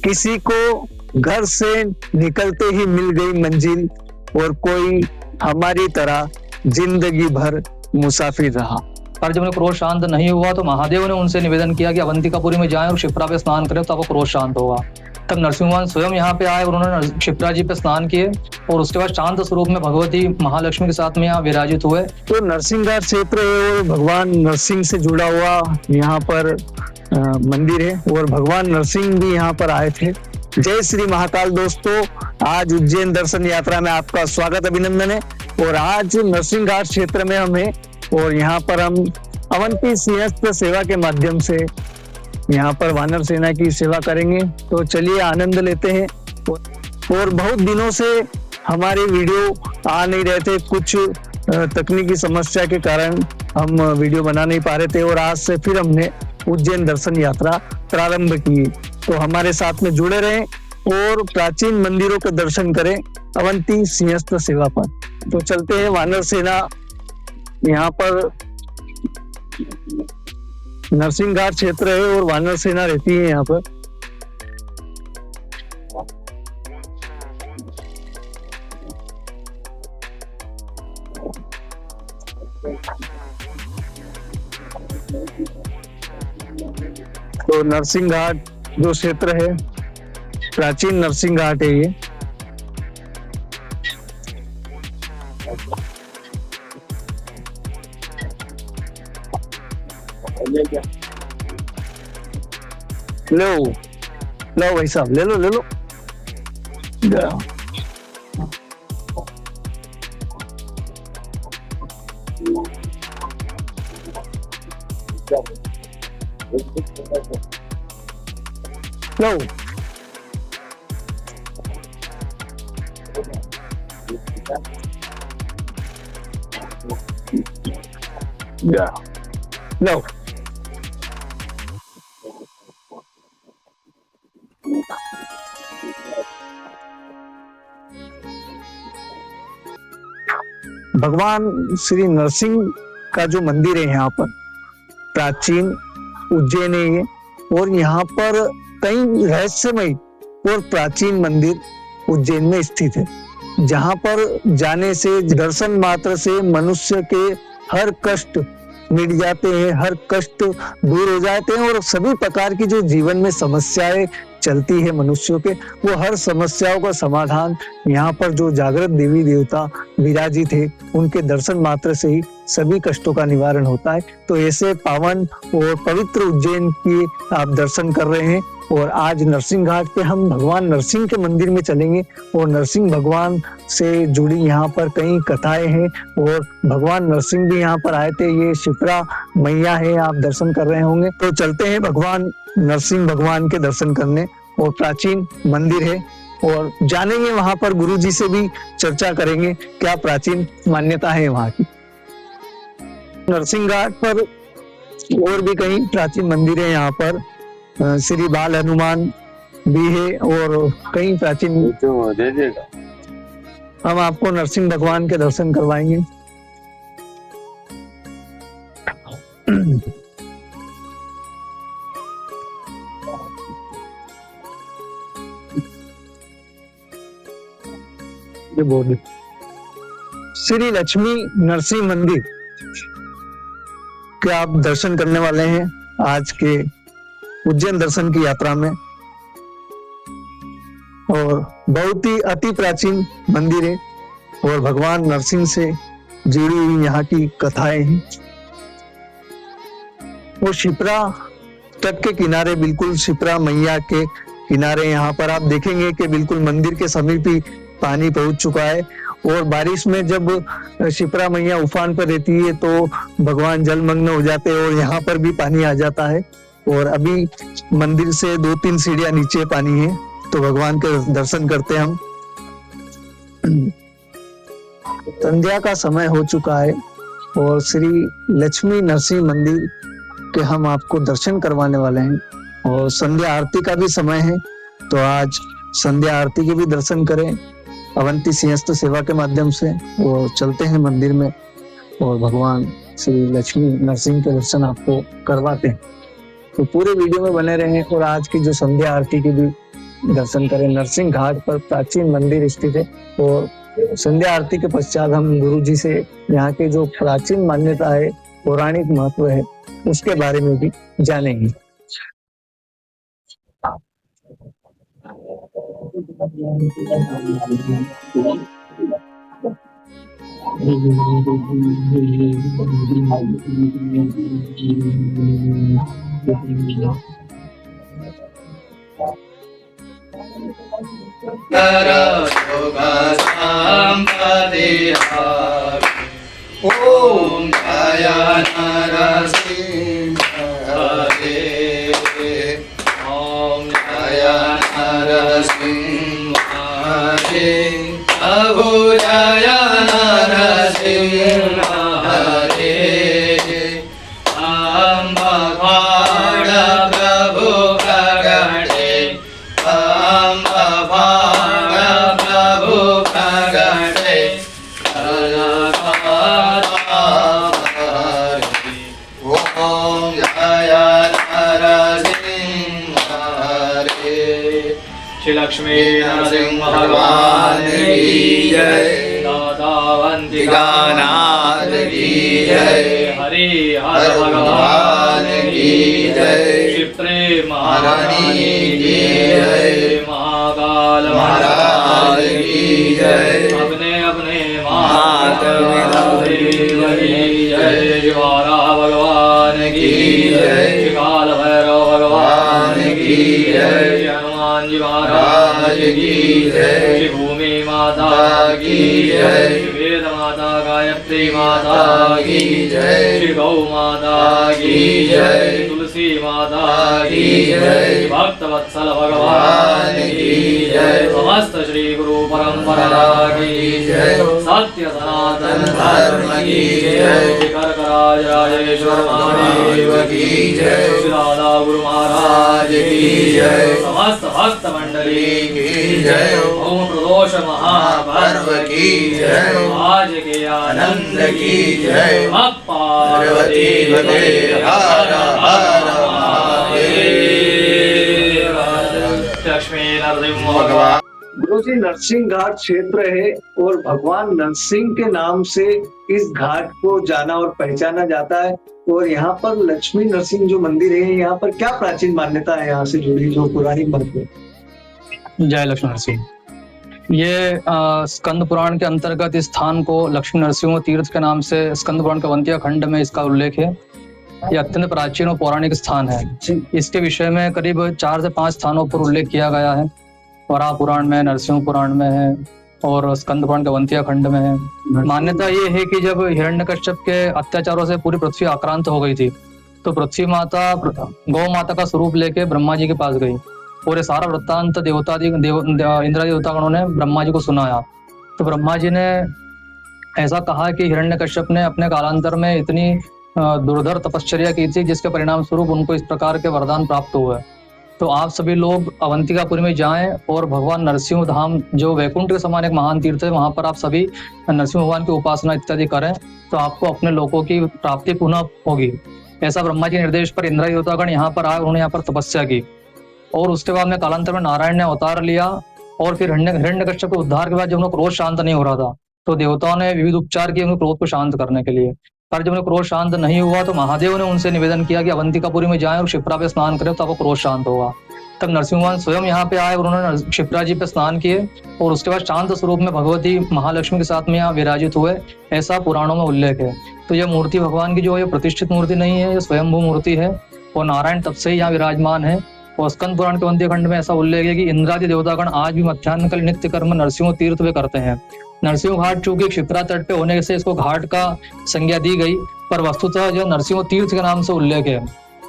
किसी को घर से निकलते ही मिल गई मंजिल और कोई हमारी तरह जिंदगी भर मुसाफिर रहा। पर जब उन्हें क्रोध शांत नहीं हुआ तो महादेव ने उनसे निवेदन किया कि अवंतिकापुरी में जाएं और शिप्रा पे स्नान करें तो आपको क्रोध शांत होगा। तब नरसिंह भगवान स्वयं यहाँ पे आए और उन्होंने शिप्रा जी पे स्नान किए और उसके बाद शांत स्वरूप में भगवती महालक्ष्मी के साथ में यहाँ विराजित हुए। तो नरसिंह घाट क्षेत्र है और भगवान नरसिंह से जुड़ा हुआ यहाँ पर मंदिर है और भगवान नरसिंह भी यहाँ पर आए थे। जय श्री महाकाल दोस्तों, आज उज्जैन दर्शन यात्रा में आपका स्वागत अभिनंदन है। और आज नरसिंह घाट क्षेत्र में हम हैं और यहाँ पर हम अवंती सिंहस्थ सेवा के माध्यम से यहाँ पर वानर सेना की सेवा करेंगे। तो चलिए आनंद लेते हैं। और बहुत दिनों से हमारे वीडियो आ नहीं रहे थे, कुछ तकनीकी समस्या के कारण हम वीडियो बना नहीं पा रहे थे और आज से फिर हमने उज्जैन दर्शन यात्रा प्रारंभ की। तो हमारे साथ में जुड़े रहें और प्राचीन मंदिरों के दर्शन करें अवंती सिंहस्थ सेवा पर। तो चलते हैं। वानर सेना यहाँ पर नरसिंह घाट क्षेत्र है और वानर सेना रहती है यहाँ पर। तो नरसिंह घाट जो क्षेत्र है, प्राचीन नरसिंह घाट है ये। लो लो भाई साहब, ले लो। लो लो। भगवान श्री नरसिंह का जो मंदिर है यहाँ पर, प्राचीन उज्जैन है ये। और यहाँ पर कई रहस्यमय और प्राचीन मंदिर उज्जैन में स्थित है, जहाँ पर जाने से, दर्शन मात्र से मनुष्य के हर कष्ट मिट जाते हैं, हर कष्ट दूर हो जाते हैं और सभी प्रकार की जो जीवन में समस्याएं चलती है मनुष्यों के, वो हर समस्याओं का समाधान यहाँ पर जो जागृत देवी देवता विराजित है, उनके दर्शन मात्र से ही सभी कष्टों का निवारण होता है। तो ऐसे पावन और पवित्र उज्जैन की आप दर्शन कर रहे हैं। और आज नरसिंह घाट पे हम भगवान नरसिंह के मंदिर में चलेंगे और नरसिंह भगवान से जुड़ी यहाँ पर कई कथाएं हैं और भगवान नरसिंह भी यहाँ पर आए थे। ये शिप्रा मैया है, आप दर्शन कर रहे होंगे। तो चलते हैं भगवान नरसिंह भगवान के दर्शन करने। और प्राचीन मंदिर है और जानेंगे, वहां पर गुरुजी से भी चर्चा करेंगे क्या प्राचीन मान्यता है वहां की। नरसिंह घाट पर और भी कई प्राचीन मंदिर है, यहाँ पर श्री बाल हनुमान भी है और कई प्राचीन। हम आपको नरसिंह भगवान के दर्शन करवाएंगे। ये बोल श्री लक्ष्मी नरसिंह मंदिर के आप दर्शन करने वाले हैं आज के उज्जैन दर्शन की यात्रा में। और बहुत ही अति प्राचीन मंदिर है और भगवान नरसिंह से जुड़ी हुई यहाँ की कथाएं हैं। वो शिप्रा तट के किनारे, बिल्कुल शिप्रा मैया के किनारे यहाँ पर आप देखेंगे कि बिल्कुल मंदिर के समीप ही पानी पहुंच चुका है। और बारिश में जब शिप्रा मैया उफान पर रहती है तो भगवान जलमग्न हो जाते हैं और यहाँ पर भी पानी आ जाता है। और अभी मंदिर से 2-3 सीढ़ियां नीचे पानी है, तो भगवान के दर्शन करते हैं हम। संध्या का समय हो चुका है और श्री लक्ष्मी नरसिंह मंदिर के हम आपको दर्शन करवाने वाले हैं। और संध्या आरती का भी समय है, तो आज संध्या आरती के भी दर्शन करें अवंती सिंहस्थ सेवा के माध्यम से। और चलते हैं मंदिर में और भगवान श्री लक्ष्मी नरसिंह के दर्शन आपको करवाते हैं। तो पूरे वीडियो में बने रहें और आज की जो संध्या आरती की भी दर्शन करें। नरसिंह घाट पर प्राचीन मंदिर स्थित है और संध्या आरती के पश्चात हम गुरु जी से यहाँ के जो प्राचीन मान्यता है, पौराणिक महत्व है, उसके बारे में भी जानेंगे। ओम जय नरसिंह हरे, ओम जय नरसिंह हरे, प्रभु जय नरसिंह हरे, हम भगवान प्रभु प्रगटे, हम भगवान प्रभु प्रगटे, ओम जय नरसिंह हरे। श्री लक्ष्मी नरसिंह भगवान की जय, दादा अवंतिका नाथ की जय, हरि हर भगवान की जय, श्री प्रेम महारानी की जय, महाकाल महाराज की जय, अपने अपने महात्म की जय, शिवारा भगवान की जय, काल भैरव भगवान की जय, हनुमान जी महाराज की जय, श्री भूमि माता की जय, श्री वेद माता गायत्री माता की जय, श्री गौ माता की जय, तुलसी माता की जय, भक्त वत्सल भगवान की जय, समस्त श्री गुरु परंपरा की जय, सत्य सनातन धर्म की जय, करकराज राजेश्वर महादेव की जय, श्री राधा गुरु महाराज की जय, समस्त भक्त मंडली की जय, ओम प्रदोष महापर्व की जय, आज के आनंद की जय, पार्वती पते हर हर महादेव। लक्ष्मी नरसिंह भगवान। गुरु जी, नरसिंह घाट क्षेत्र है और भगवान नरसिंह के नाम से इस घाट को जाना और पहचाना जाता है। और यहाँ पर लक्ष्मी नरसिंह जो मंदिर है, यहाँ पर क्या प्राचीन मान्यता है यहाँ से जुड़ी जो पौराणिक महत्व है? जय लक्ष्मी नरसिंह। ये स्कंद पुराण के अंतर्गत इस स्थान को लक्ष्मी नरसिंह तीर्थ के नाम से स्कंद पुराण के अवंतिका खंड में इसका उल्लेख है। ये अत्यंत प्राचीन और पौराणिक स्थान है। इसके विषय में करीब 4 से 5 स्थानों पर उल्लेख किया गया है। वराह पुराण में, नरसिंह पुराण में है और स्कंद पुराण के अवंतिका खंड में है। मान्यता ये है कि जब हिरण्यकश्यप के अत्याचारों से पूरी पृथ्वी आक्रांत हो गई थी, तो पृथ्वी माता गौ माता का स्वरूप लेके ब्रह्मा जी के पास गई और ये सारा वृत्तांत इंद्रादि देवतागणों ने ब्रह्मा जी को सुनाया। तो ब्रह्मा जी ने ऐसा कहा कि हिरण्यकश्यप ने अपने कालांतर में इतनी दुर्धर तपश्चर्या की थी, जिसके परिणाम स्वरूप उनको इस प्रकार के वरदान प्राप्त हुए। तो आप सभी लोग अवंतिकापुरी में जाएं और भगवान नरसिंह धाम, जो वैकुंठ के समान एक महान तीर्थ है, वहां पर आप सभी नरसिंह भगवान की उपासना इत्यादि करें, तो आपको अपने लोकों की प्राप्ति पुनः होगी। ऐसा ब्रह्मा जी के निर्देश पर इंद्रादि देवतागण यहाँ पर आए, उन्होंने यहाँ पर तपस्या की और उसके बाद में कालांतर में नारायण ने अवतार लिया। और फिर हिरण्यकश्यप के उद्धार के बाद जब उन्हें क्रोध शांत नहीं हो रहा था, तो देवताओं ने विविध उपचार किए उनके क्रोध को शांत करने के लिए। पर जब उन्हें क्रोध शांत नहीं हुआ, तो महादेव ने उनसे निवेदन किया कि अवंतिकापुरी में जाएं और शिप्रा पे स्नान करें, तो आपको क्रोध शांत होगा। तब नरसिंह भगवान स्वयं यहाँ पे आए और उन्होंने शिप्रा जी पे स्नान किए और उसके बाद शांत स्वरूप में भगवती महालक्ष्मी के साथ में यहाँ विराजित हुए, ऐसा पुराणों में उल्लेख है। तो यह मूर्ति भगवान की जो है प्रतिष्ठित मूर्ति नहीं है, यह स्वयंभू मूर्ति है और नारायण तब से ही यहाँ विराजमान है। और स्कंद पुराण के अवंतिका खंड में ऐसा उल्लेख है कि इंद्रादि देवतागण आज भी मध्याह्न काल नित्य कर्म नरसिंह तीर्थ में करते हैं। नरसिंह घाट चूंकि क्षिप्रा तट पे होने से इसको घाट का संज्ञा दी गई, पर वस्तुतः जो नरसिंह तीर्थ के नाम से उल्लेख है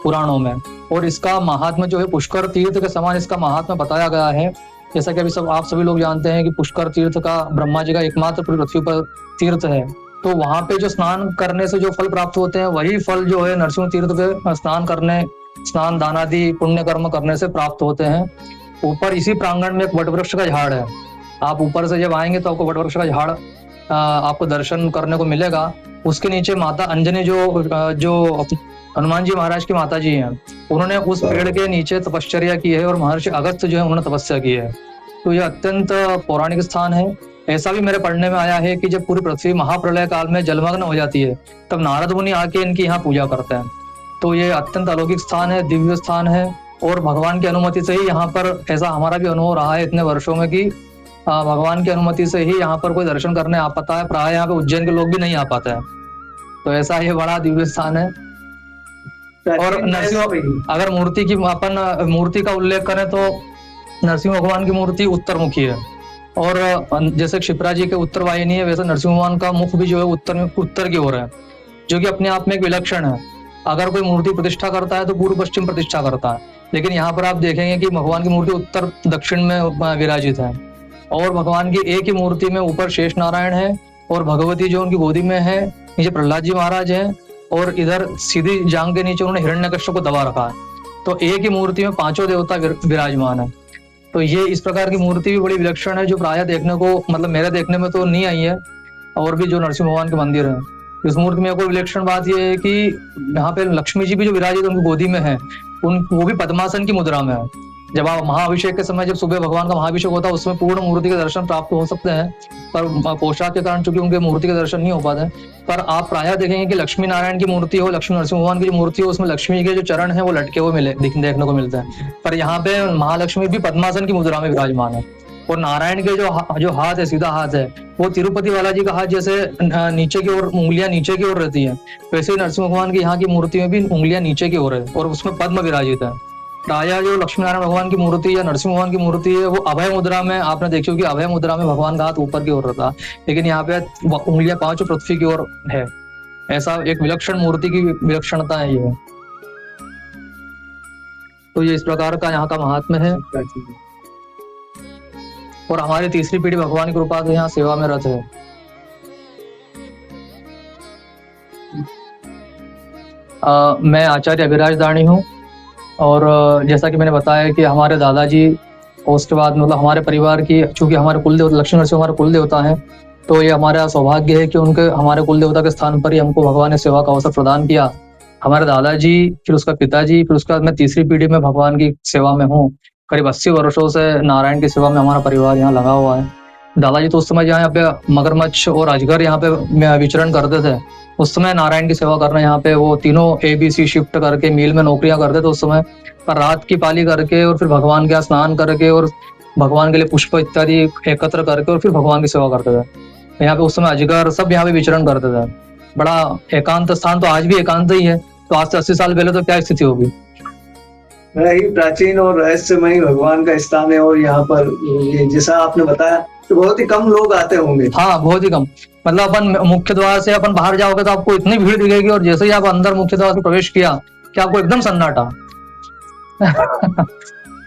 पुराणों में। और इसका महात्म्य जो है पुष्कर तीर्थ के समान इसका महात्म्य बताया गया है। जैसा कि अभी आप सभी लोग जानते हैं कि पुष्कर तीर्थ का ब्रह्मा जी का एकमात्र पूरी पृथ्वी पर तीर्थ है। तो वहां पे जो स्नान करने से जो फल प्राप्त होते हैं, वही फल जो है नरसिंह तीर्थ पे स्नान दान आदि पुण्य कर्म करने से प्राप्त होते हैं। ऊपर इसी प्रांगण में एक वटवृक्ष का झाड़ है। आप ऊपर से जब आएंगे तो आपको वटवृक्ष का झाड़ आपको दर्शन करने को मिलेगा। उसके नीचे माता अंजनी जो हनुमान जी महाराज की माता जी हैं, उन्होंने उस पेड़ के नीचे तपश्चर्या की है और महर्षि अगस्त्य जो है उन्होंने तपस्या की है। तो यह अत्यंत पौराणिक स्थान है। ऐसा भी मेरे पढ़ने में आया है कि जब पूरी पृथ्वी महाप्रलय काल में जलमग्न हो जाती है तब नारद मुनि आके इनकी यहाँ पूजा करते हैं। तो ये अत्यंत अलौकिक स्थान है, दिव्य स्थान है और भगवान की अनुमति से ही यहाँ पर, ऐसा हमारा भी अनुभव रहा है इतने वर्षों में कि भगवान की अनुमति से ही यहाँ पर कोई दर्शन करने आ पाता है। प्राय यहाँ पे उज्जैन के लोग भी नहीं आ पाते हैं। तो ऐसा ये बड़ा दिव्य स्थान है। और नरसिंह, अगर मूर्ति की अपन मूर्ति का उल्लेख करें तो नरसिंह भगवान की मूर्ति उत्तरमुखी है और जैसे क्षिप्रा जी के उत्तर वाहिनी है वैसे नरसिंह भगवान का मुख भी जो है उत्तर की ओर है, जो कि अपने आप में एक विलक्षण है। अगर कोई मूर्ति प्रतिष्ठा करता है तो पूर्व पश्चिम प्रतिष्ठा करता है, लेकिन यहाँ पर आप देखेंगे कि भगवान की मूर्ति उत्तर दक्षिण में विराजित है। और भगवान की एक ही मूर्ति में ऊपर शेष नारायण है और भगवती जो उनकी गोदी में है, नीचे प्रहलाद जी महाराज है और इधर सीधी जांग के नीचे उन्होंने हिरण्यकश्यप को दबा रखा है। तो एक ही मूर्ति में पांचों देवता विराजमान है। तो ये इस प्रकार की मूर्ति भी बड़ी विलक्षण है, जो प्रायः देखने को, मतलब मेरे देखने में तो नहीं आई है। और भी जो नरसिंह भगवान के मंदिर है, इस मूर्ति में कोई विलक्षण बात यह है कि यहाँ पे लक्ष्मी जी भी जो विराजित उनकी गोदी में है, वो भी पद्मासन की मुद्रा में है। जब आप महाअभिषेक के समय, जब सुबह भगवान का महाअभिषेक होता है, उसमें पूर्ण मूर्ति के दर्शन प्राप्त हो सकते हैं, पर पोशाक के कारण चूंकि उनके मूर्ति के दर्शन नहीं हो पाते हैं। पर आप प्रायः देखेंगे कि लक्ष्मी नारायण की मूर्ति हो, लक्ष्मी नरसिंह भगवान की जो मूर्ति हो, उसमें लक्ष्मी के जो चरण है वो लटके हुए देखने को मिलते हैं। पर यहाँ पे महालक्ष्मी भी पद्मासन की मुद्रा में विराजमान है और नारायण के जो हाथ है, सीधा हाथ है, वो तिरुपति बालाजी का हाथ जैसे नीचे की ओर, उंगलियां नीचे की ओर रहती है, वैसे ही नरसिंह भगवान की यहाँ की मूर्ति में भी उंगलियां नीचे की ओर है और उसमें पद्म विराजित है। प्रायः जो लक्ष्मी नारायण भगवान की मूर्ति या नरसिंह भगवान की मूर्ति है वो अभय मुद्रा में, आपने देखी होगी अभय मुद्रा में भगवान का हाथ ऊपर की ओर रहता है, लेकिन यहाँ पे उंगलियां पांचों पृथ्वी की ओर है। ऐसा एक विलक्षण मूर्ति की विलक्षणता है ये। तो ये इस प्रकार का यहाँ का महात्म्य है। और हमारी तीसरी पीढ़ी भगवान की कृपा से यहाँ सेवा में रत है। मैं आचार्य अभिराज दानी हूँ और जैसा कि मैंने बताया कि हमारे दादाजी और उसके बाद मतलब हमारे परिवार की, चूंकि हमारे कुल देवता लक्ष्मी नरसिंह हमारे कुल देवता हैं, तो ये हमारा सौभाग्य है कि हमारे कुल देवता के स्थान पर ही हमको भगवान ने सेवा का अवसर प्रदान किया। हमारे दादाजी, फिर उसका पिताजी, फिर उसके बाद मैं तीसरी पीढ़ी में भगवान की सेवा में हूँ। करीब 80 वर्षों से नारायण की सेवा में हमारा परिवार यहाँ लगा हुआ है। दादाजी तो उस समय यहाँ पे मगरमच्छ और अजगर यहाँ पे विचरण करते थे, उस समय नारायण की सेवा करना, यहाँ पे वो तीनों ABC शिफ्ट करके मील में नौकरियां करते थे उस समय, पर रात की पाली करके और फिर भगवान के यहाँ स्नान करके और भगवान के लिए पुष्प इत्यादि एकत्र करके और फिर भगवान की सेवा करते थे। यहाँ पे उस समय अजगर सब यहाँ पे विचरण करते थे। बड़ा एकांत स्थान, तो आज भी एकांत ही है, तो आज से 80 साल पहले तो क्या स्थिति होगी। बड़ा ही प्राचीन और रहस्यमय भगवान का स्थान है। और यहाँ पर जैसा आपने बताया तो बहुत ही कम लोग आते होंगे। हाँ, बहुत ही कम। मतलब अपन मुख्य द्वार से अपन बाहर जाओगे तो आपको इतनी भीड़ दिखेगी और जैसे ही आप अंदर मुख्य द्वार से प्रवेश किया कि आपको एकदम सन्नाटा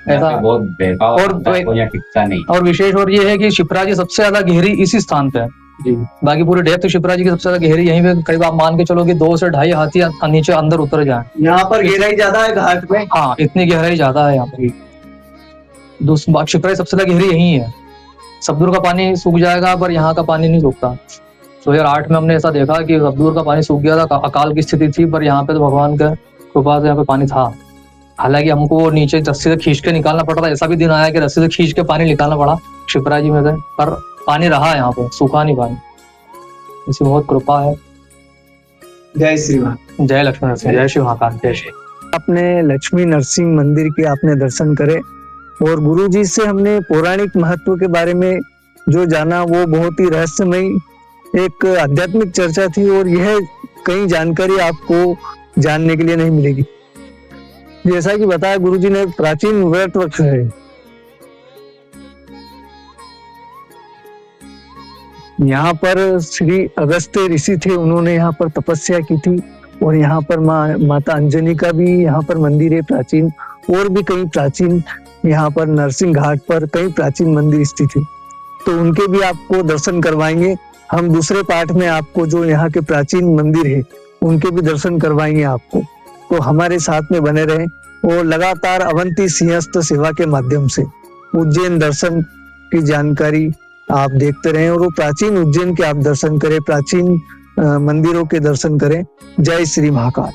ऐसा बहुत टिकता नहीं। और विशेष और ये है कि क्षिप्रा जी सबसे ज्यादा गहरी इसी स्थान पे है जी। बाकी पूरी डेप्थ क्षिप्रा जी की सबसे ज्यादा गहरी यहीं पे, करीब आप मान के चलो कि 2 से 2.5 हाथी नीचे अंदर उतर जाए। यहाँ पर गहराई ज्यादा है घाट में। हाँ, इतनी गहराई ज्यादा है यहाँ पर। क्षिप्रा सबसे ज्यादा गहरी यही है। सतलुज का पानी सूख जाएगा पर यहाँ का पानी नहीं सूखता। 2008 में हमने ऐसा देखा कि सतलुज का पानी सूख गया था, अकाल की स्थिति थी, पर यहाँ पे तो भगवान के कृपा से यहाँ पे पानी था। हालांकि हमको नीचे रस्सी से खींच के निकालना पड़ा था, ऐसा भी दिन आया कि रस्सी से खींच के पानी निकालना पड़ा क्षिप्रा जी में से, पर पानी रहा यहाँ पे, सूखा नहीं पानी। इसी बहुत कृपा है। जय श्री राम। जय लक्ष्मी नरसिंह, जय शिव महाकाल, जय श्री। आपने लक्ष्मी नरसिंह मंदिर के आपने दर्शन करे और गुरु जी से हमने पौराणिक महत्व के बारे में जो जाना वो बहुत ही रहस्यमय एक आध्यात्मिक चर्चा थी। और यह कई जानकारी आपको जानने के लिए नहीं मिलेगी। जैसा कि बताया गुरु जी ने, प्राचीन वट वृक्ष है। यहाँ पर श्री अगस्त्य ऋषि थे, उन्होंने यहाँ पर तपस्या की थी। और यहाँ पर माता अंजनी का भी यहाँ पर मंदिर है प्राचीन। और भी कई प्राचीन यहाँ पर नरसिंह घाट पर कई प्राचीन मंदिर स्थित है, तो उनके भी आपको दर्शन करवाएंगे। हम दूसरे पार्ट में आपको जो यहाँ के प्राचीन मंदिर है उनके भी दर्शन करवाएंगे आपको। तो हमारे साथ में बने रहें और लगातार अवंती सिंहस्थ सेवा के माध्यम से उज्जैन दर्शन की जानकारी आप देखते रहें और वो प्राचीन उज्जैन के आप दर्शन करें, प्राचीन मंदिरों के दर्शन करें। जय श्री महाकाल।